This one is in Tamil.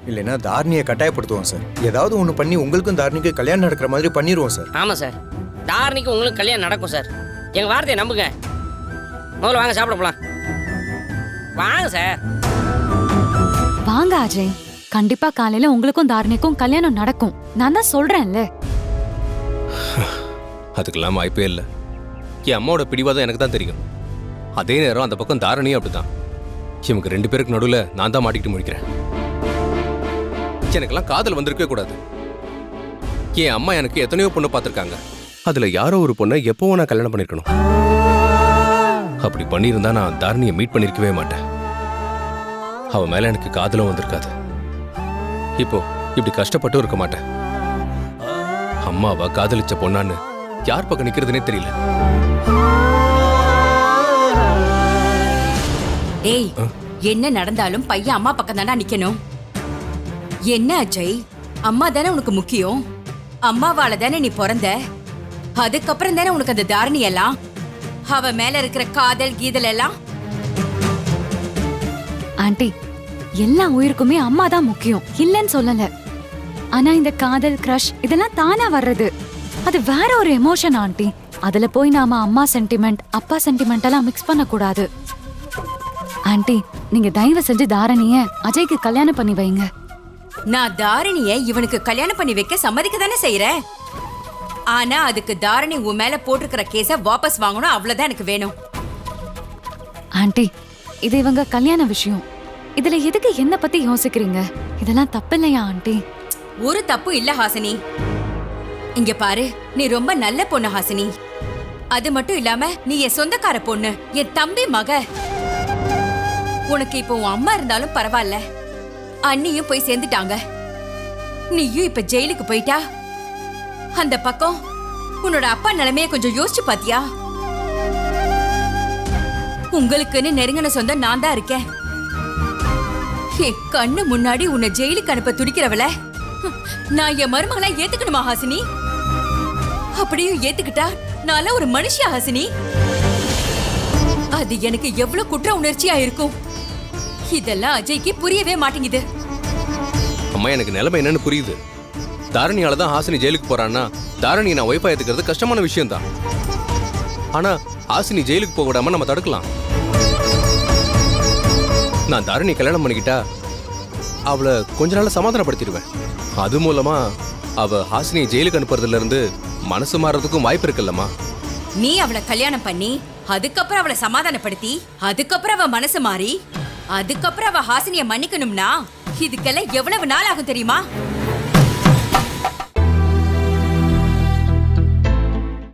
இல்லைன்னா தாரணியை கட்டாயப்படுத்துவோம் சார். ஏதாவது ஒன்று பண்ணி உங்களுக்கும் தாரணிக்கும் கல்யாணம் நடக்கிற மாதிரி பண்ணிடுவோம் சார். ஆமாம் சார், தாரணிக்கு உங்களுக்கு கல்யாணம் நடக்கும் சார். எங்கள் வார்த்தையை நம்புங்க. முதல்ல வாங்க சாப்பிட போலாம். வாங்க சார். வாங்க அஜய், கண்டிப்பா காலையில உங்களுக்கும் தாரணிக்கும் கல்யாணம் நடக்கும். நான் தான் சொல்றேன்ல. அதுக்கெல்லாம் வாய்ப்பே இல்லை. என் அம்மாவோட பிடிவாதம் எனக்கு தான் தெரியும். அதே நேரம் அந்த பக்கம் தாரணியும் அப்படிதான். இவங்க 2 பேருக்கு நடுவில் நான் தான் மாட்டிக்கிட்டு முடிக்கிறேன். எனக்கெல்லாம் காதல் வந்திருக்கவே கூடாது. என் அம்மா எனக்கு எத்தனையோ பொண்ணு பார்த்துருக்காங்க. அதுல யாரோ ஒரு பொண்ணை எப்பவும் நான் கல்யாணம் பண்ணிருக்கணும். அப்படி பண்ணியிருந்தா நான் தாரணியை மீட் பண்ணிருக்கவே மாட்டேன். அவ மேல எனக்கு காதலும் வந்திருக்காது. இப்போ இப்படி கஷ்டப்பட்டும் இருக்க மாட்டேன். அம்மாவா காதலிச்ச பொண்ணான்னு யார் பக்கம் நிக்கிறதுனே தெரியல. டேய், என்ன நடந்தாலும் பையன் அம்மா பக்கம் தானே நிக்கணும். என்ன அஜய், அம்மா தானே உனக்கு முக்கியம். அம்மாவால தானே நீ பிறந்த. அதுக்கப்புறம் தானே உனக்கு அந்த தாரணி எல்லாம், அவ மேல இருக்கிற காதல் கீதல் எல்லாம். ஆண்டி, எல்லா உயிருக்குமே அம்மா தான் முக்கியம், இல்லன்னு சொல்லல. ஆனா இந்த காதல் கிரஷ் இதெல்லாம் தானா வர்றது. அது வேற ஒரு எமோஷன் ஆண்டி. அதுல போய் நாம அம்மா சென்டிமெண்ட் அப்பா சென்டிமெண்ட் எல்லாம் மிக்ஸ் பண்ண கூடாது. ஆண்டி, நீங்க தயவு செஞ்சு தாரணிய அஜய்க்கு கல்யாணம் பண்ணி வைங்க. நான் தாரணிய இவனுக்கு கல்யாணம் பண்ணி வைக்க சம்மதிக்க தானே செய்யறேன். ஆனா அதுக்கு தாரணி உன் மேல போட்டிருக்கிற கேஸ வாபஸ் வாங்கணும், அவ்வளவுதான் எனக்கு வேணும். ஆண்டி, இது இவங்க கல்யாண விஷயம். இதுல எதுக்கு என்ன பத்தி யோசிக்கிறீங்க? இதெல்லாம் தப்பில்லையா ஆண்டி? ஒரு தப்பு இல்ல ஹாசினி. இங்க பாரு, நீ ரொம்ப நல்ல பொண்ணு ஹாசினி. அது மட்டும் இல்லாம நீ என் சொந்தக்கார பொண்ணு, என் தம்பி மக. உனக்கு இப்போ உன் அம்மா இருந்தாலும் பரவாயில்ல, அண்ணியும் போய் சேர்ந்துட்டாங்க. நீயும் இப்ப ஜெயிலுக்கு போயிட்டா. அந்த பக்கம் உன்னோட அப்பா நிலைமைய கொஞ்சம் யோசிச்சு பாத்தியா? உங்களுக்குன்னு நெருங்கின சொந்தம் நான் தான் இருக்கேன். என் கண்ணு முன்னாடி உன்னை ஜெயிலுக்கு அனுப்ப துடிக்கிறவள நான் என் மருமகளா ஏத்துக்கணுமா ஹாசினி? அப்படியும் ஏத்துக்கிட்டா நான் ஒரு மனுஷியா ஹாசினி? அது எனக்கு எவ்வளவு குற்ற உணர்ச்சியா இருக்கும். இதெல்லாம் அஜய்க்கு புரியவே மாட்டேங்குது. அம்மா, எனக்கு நிலைமை என்னன்னு புரியுது. தாரணியால தான் ஹாசினி ஜெயிலுக்கு போறான்னா தாரணியை நான் ஒய்ஃபா ஏத்துக்கிறது கஷ்டமான விஷயம் தான். ஆனா ஹாசினி ஜெயிலுக்கு போக விடாம நம்ம தடுக்கலாம். நான் தாரணி கல்யாணம் பண்ணிக்கிட்டா அவளை கொஞ்ச நாள்ல சமாதானப்படுத்திடுவேன். அது மூலமா அவ ஹாசினியை ஜெயிலுக்கு அனுப்புறதுல இருந்து மனசு மாறதுக்கும் வாய்ப்பு இருக்குல்லம்மா. நீ அவளை கல்யாணம் பண்ணி அதுக்கப்புறம் அவளை சமாதானப்படுத்தி அதுக்கப்புறம் அவ மனசு மாறி அதுக்கப்புறம் அவ ஹாசினிய மன்னிக்கணும்னா இதுக்கெல்லாம் எவ்வளவு நாள் ஆகும் தெரியுமா?